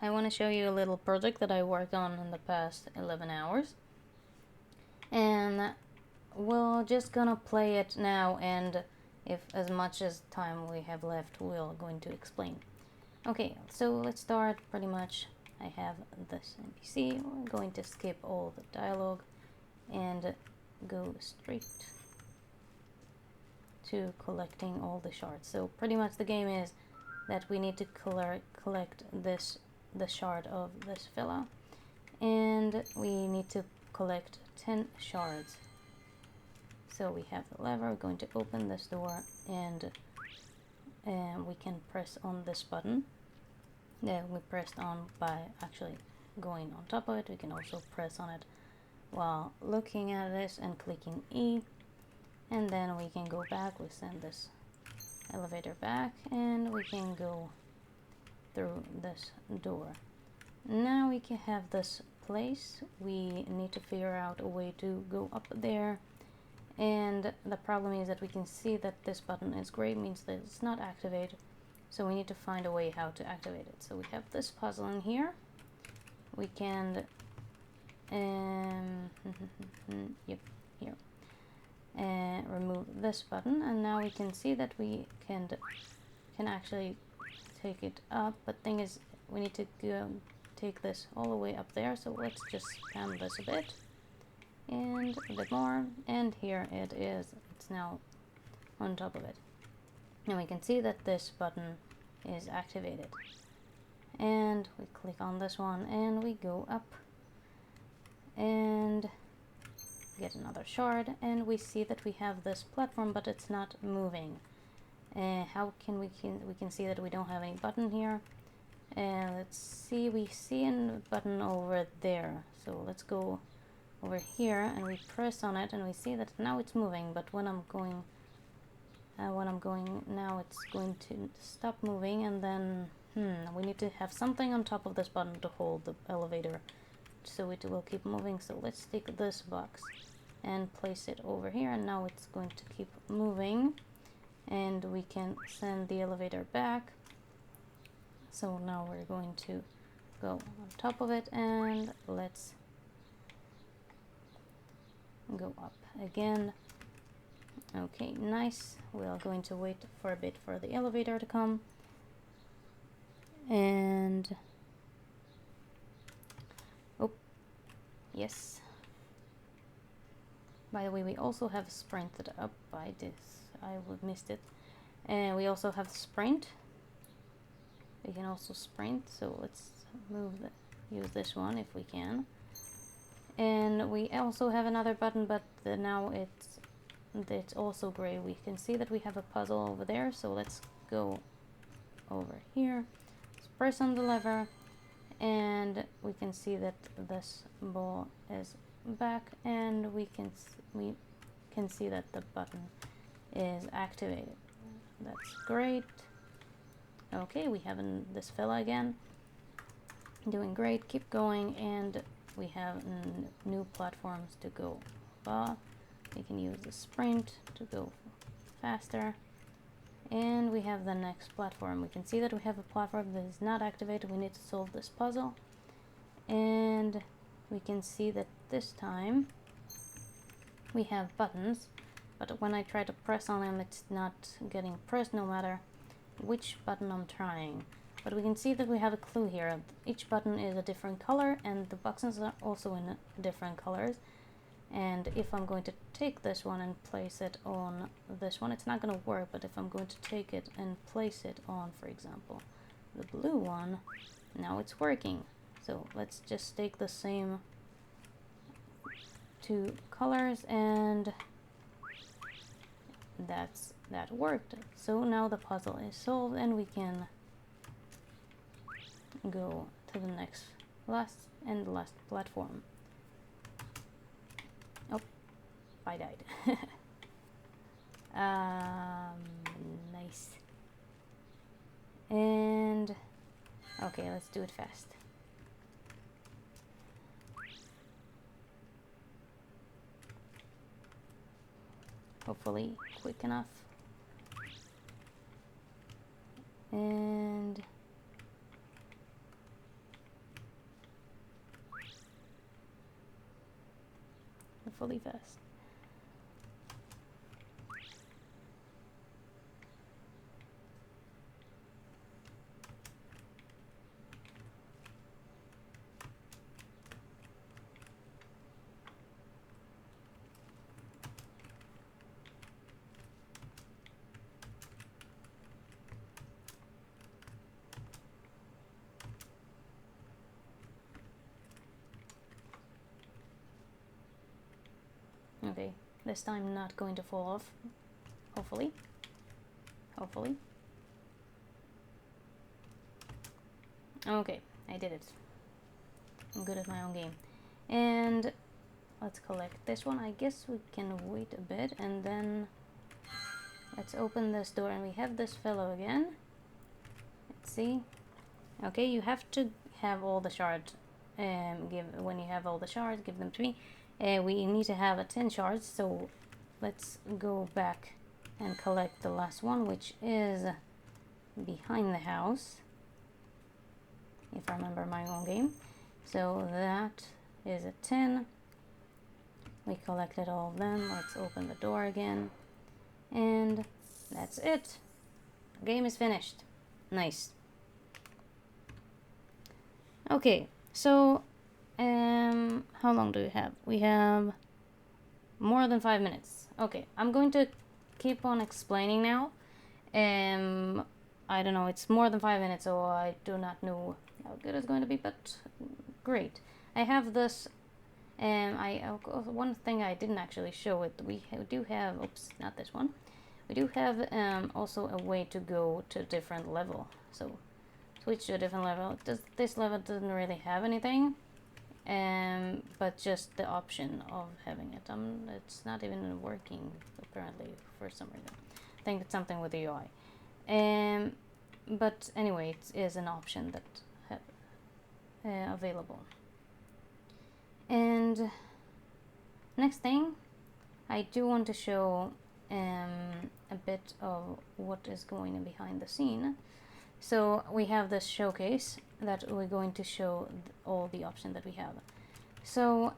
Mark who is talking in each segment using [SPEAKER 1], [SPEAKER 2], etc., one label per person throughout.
[SPEAKER 1] I want to show you a little project that I worked on in the past 11 hours. And we're just gonna play it now, and if as much as time we have left, we're going to explain. Okay, so let's start. Pretty much I have this NPC. We're going to skip all the dialogue and go straight to collecting all the shards. So pretty much the game is that we need to collect the shard of this villa, and we need to collect 10 shards. So we have the lever. We're going to open this door, and we can press on this button that we pressed on by actually going on top of it. We can also press on it while looking at this and clicking E, and then we can go back. We send this elevator back, and we can go through this door. Now we can have this place. We need to figure out a way to go up there, and the problem is that we can see that this button is gray, means that it's not activated, so we need to find a way how to activate it. So we have this puzzle in here. We can yep, here, remove this button, and now we can see that we can actually take it up, but thing is we need to go take this all the way up there. So let's just spam this a bit and a bit more, and here it is. It's now on top of it, and we can see that this button is activated, and we click on this one and we go up and get another shard, and we see that we have this platform, but it's not moving. How can we can see that we don't have any button here. Let's see, we see a button over there, so let's go over here and we press on it, and we see that now it's moving, but when I'm going now, it's going to stop moving, and then we need to have something on top of this button to hold the elevator so it will keep moving. So let's take this box and place it over here, and now it's going to keep moving, and we can send the elevator back. So now we're going to go on top of it, and let's go up again. Okay, nice. We are going to wait for a bit for the elevator to come, and oh yes, by the way, we also have sprinted up by this. I missed it. And we also have sprint. We can also sprint, so let's use this one if we can. And we also have another button, but now it's also gray. We can see that we have a puzzle over there, so let's go over here. Let's press on the lever, and we can see that this ball is back, and we can see that the button is activated. That's great. Okay, we have this villa again. Doing great. Keep going, and we have new platforms to go above. We can use the sprint to go faster, and we have the next platform. We can see that we have a platform that is not activated. We need to solve this puzzle, and we can see that this time we have buttons, but when I try to press on them, it's not getting pressed no matter which button I'm trying. But we can see that we have a clue here. Each button is a different color, and the buttons are also in different colors. And if I'm going to take this one and place it on this one, it's not going to work. But if I'm going to take it and place it on, for example, the blue one, now it's working. So let's just take the same two colors, and that worked. So now the puzzle is solved, and we can go to the next last platform. Oh, I died. Nice. And okay, let's do it fast. Hopefully quick enough. And awfully fast. Okay, this time not going to fall off, hopefully. Hopefully. Okay, I did it. I'm good at my own game. And let's collect this one. I guess we can wait a bit and then let's open this door and we have this fellow again. Let's see. Okay, you have to have all the shards. When you have all the shards, give them to me. We need to have 10 shards, so let's go back and collect the last one, which is behind the house, if I remember my own game. So that is a 10. We collected all of them. Let's open the door again. And that's it. The game is finished. Nice. Okay, so how long do we have? We have more than 5 minutes. Okay, I'm going to keep on explaining now. I don't know, it's more than 5 minutes, so I do not know how good it's going to be, but great. I have this, one thing I didn't actually show it, we do have, oops, not this one. We do have also a way to go to a different level. So switch to a different level. This level doesn't really have anything, but just the option of having it. It's not even working apparently for some reason. I think it's something with the UI. But anyway, it is an option that have available. And next thing, I do want to show a bit of what is going on behind the scene. So we have this showcase that we're going to show all the options that we have. So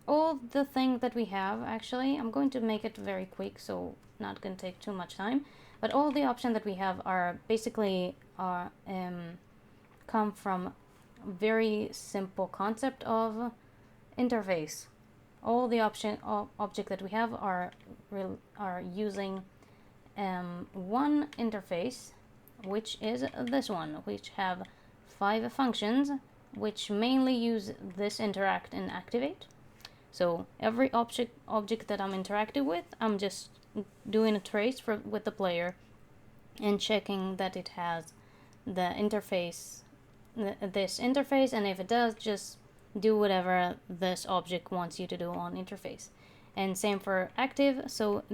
[SPEAKER 1] all the things that we have, actually, I'm going to make it very quick, so not going to take too much time. But all the options that we have are basically come from very simple concept of interface. All the object that we have are using one interface, which is this one, which have 5 functions, which mainly use this interact and activate. So every object that I'm interacting with, I'm just doing a trace with the player and checking that it has the interface, this interface, and if it does, just do whatever this object wants you to do on interface. And same for active. So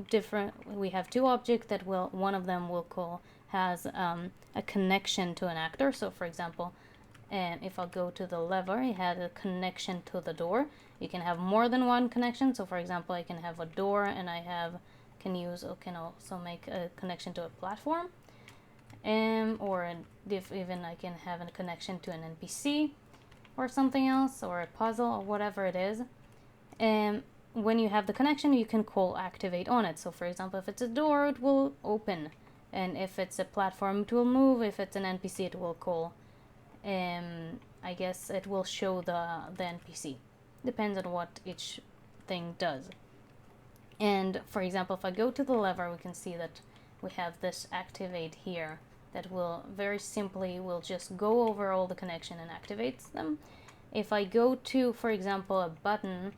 [SPEAKER 1] we have 2 objects that one of them will has a connection to an actor. So for example, if I go to the lever, it had a connection to the door. You can have more than one connection. So for example, I can have a door and I can also make a connection to a platform. Or even I can have a connection to an NPC or something else, or a puzzle, or whatever it is. When you have the connection, you can call activate on it. So for example, if it's a door, it will open, and if it's a platform, it will move. If it's an NPC, it will call. I guess it will show the NPC. Depends on what each thing does. And for example, if I go to the lever, we can see that we have this activate here that will very simply will just go over all the connection and activates them. If I go to, for example, a button,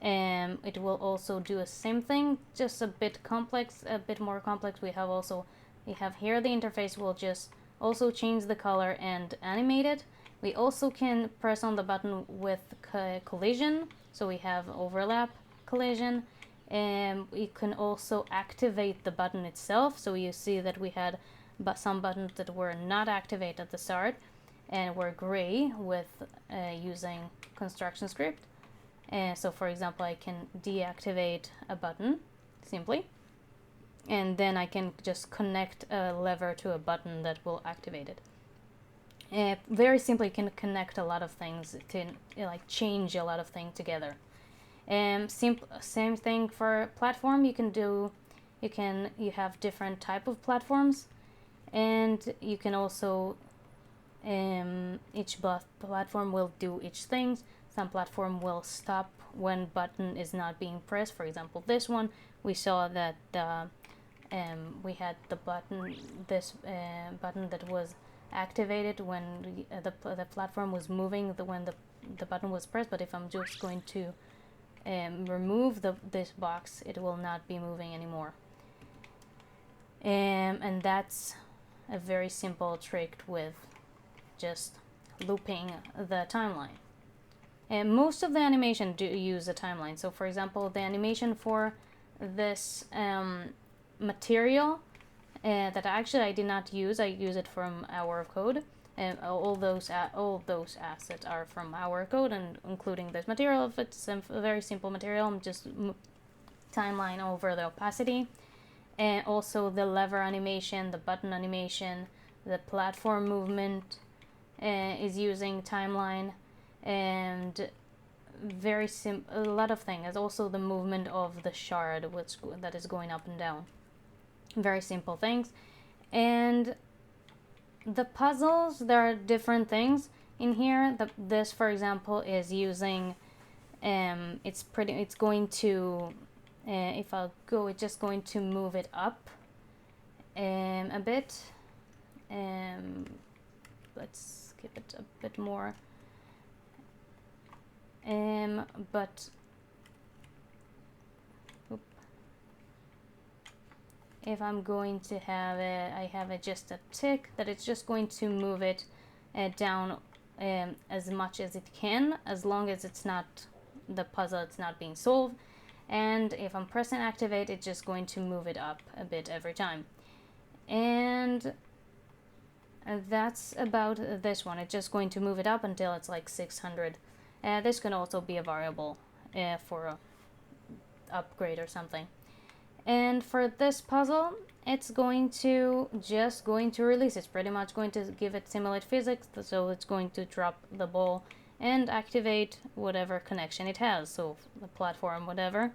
[SPEAKER 1] it will also do the same thing, just a bit more complex. We have here the interface will just also change the color and animate it. We also can press on the button with collision, so we have overlap collision, and we can also activate the button itself. So you see that we had some buttons that were not activated at the start and were gray with using construction script. So for example, I can deactivate a button simply, and then I can just connect a lever to a button that will activate it. Very simply, you can connect a lot of things to change a lot of things together. Same thing for platform. You have different type of platforms, and you can also each platform will do each thing. Some platform will stop when button is not being pressed. For example, this one, we saw that we had the button, this button that was activated when the platform was moving when the button was pressed. But if I'm just going to remove this box, it will not be moving anymore. And that's a very simple trick with just looping the timeline. And most of the animation do use a timeline. So for example, the animation for this material that actually I did not use, I use it from Hour of Code. And all those assets are from Hour of Code, and including this material. If it's a very simple material, I'm just timeline over the opacity. And also the lever animation, the button animation, the platform movement is using timeline, and a lot of things. Also the movement of the shard that is going up and down. Very simple things. And the puzzles, there are different things in here. This, for example, is using it's going to if I'll go, it's just going to move it up a bit. Let's skip it a bit more. But if I'm going to have it, I have just a tick that it's just going to move it down as much as it can, as long as it's not the puzzle, it's not being solved. And if I'm pressing activate, it's just going to move it up a bit every time. And that's about this one. It's just going to move it up until it's like 600. This can also be a variable for a upgrade or something. And for this puzzle, it's just going to release. It's pretty much going to give it simulate physics, so it's going to drop the ball and activate whatever connection it has, so the platform, whatever,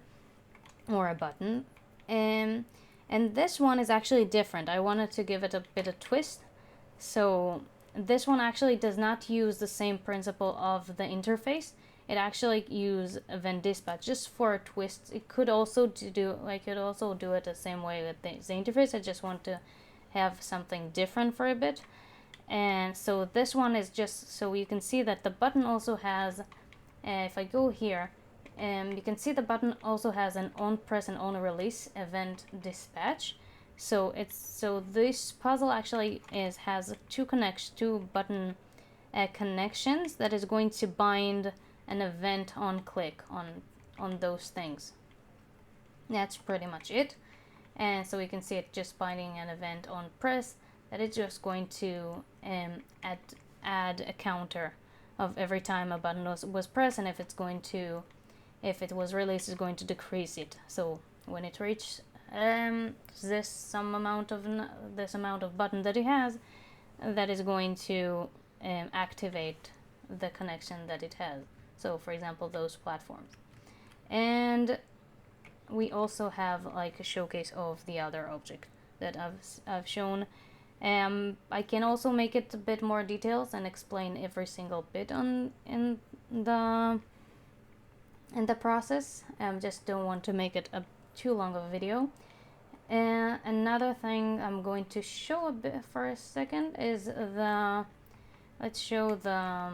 [SPEAKER 1] or a button. And this one is actually different. I wanted to give it a bit of twist. So this one actually does not use the same principle of the interface. It actually uses event dispatch just for a twist. It could also do it the same way with the interface. I just want to have something different for a bit. And so this one is just so you can see that the button also has, if I go here, you can see the button also has an on press and on release event dispatch. So this puzzle actually has two button connections that is going to bind an event on click on those things. That's pretty much it. And so we can see it just binding an event on press, that it's just going to add a counter of every time a button was pressed, and if it was released, it's going to decrease it. So when it reaches this amount of button that it has, that is going to activate the connection that it has. So for example, those platforms. And we also have like a showcase of the other object that I've shown. I can also make it a bit more details and explain every single bit in the process. Just don't want to make it too long of a video. And another thing I'm going to show a bit for a second is let's show the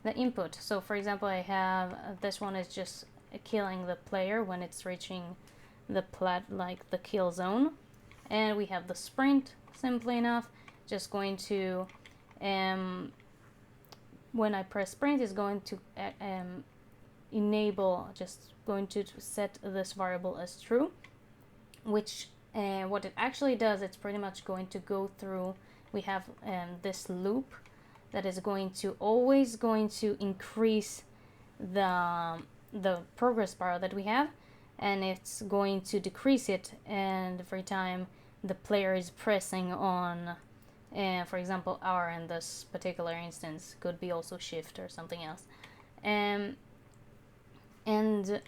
[SPEAKER 1] the input. So for example, I have this one is just killing the player when it's reaching the kill zone. And we have the sprint, simply enough, just going to, when I press sprint, is going to enable, just going to set this variable as true, which what it actually does, it's pretty much going to go through, we have this loop that is always going to increase the progress bar that we have, and it's going to decrease it, and every time the player is pressing on, for example, R in this particular instance, could be also shift or something else. And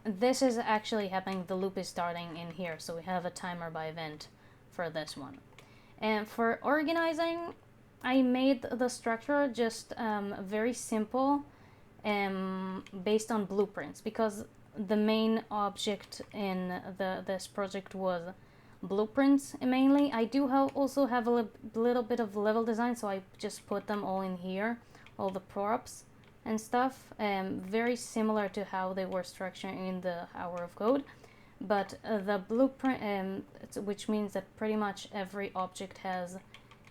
[SPEAKER 1] this is actually happening, the loop is starting in here, so we have a timer by event for this one. And for organizing, I made the structure just very simple, based on blueprints, because the main object in this project was blueprints mainly. I do also have a little bit of level design, so I just put them all in here, all the props and stuff, very similar to how they were structured in the Hour of Code. But the blueprint, which means that pretty much every object has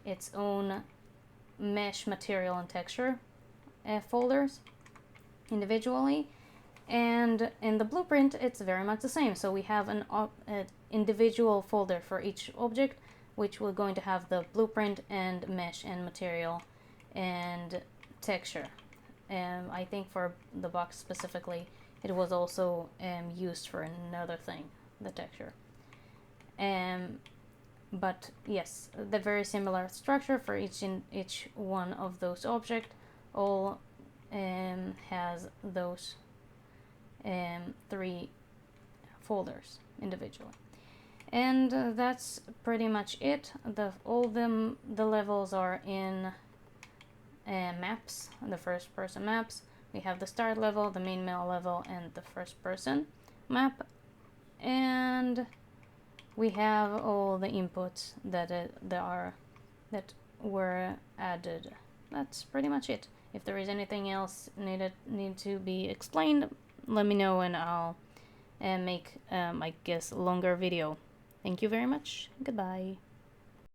[SPEAKER 1] its own mesh, material, and texture folders individually. And in the blueprint, it's very much the same. So we have an individual folder for each object, which we're going to have the blueprint and mesh and material and texture. I think for the box specifically, it was also used for another thing, the texture. But yes, the very similar structure for each one of those objects, all has those 3 folders individually. And that's pretty much it. All the levels are in maps, the first person maps. We have the start level, the main level, and the first person map. And we have all the inputs that were added. That's pretty much it. If there is anything else need to be explained, let me know and I'll make I guess longer video. Thank you very much. Goodbye.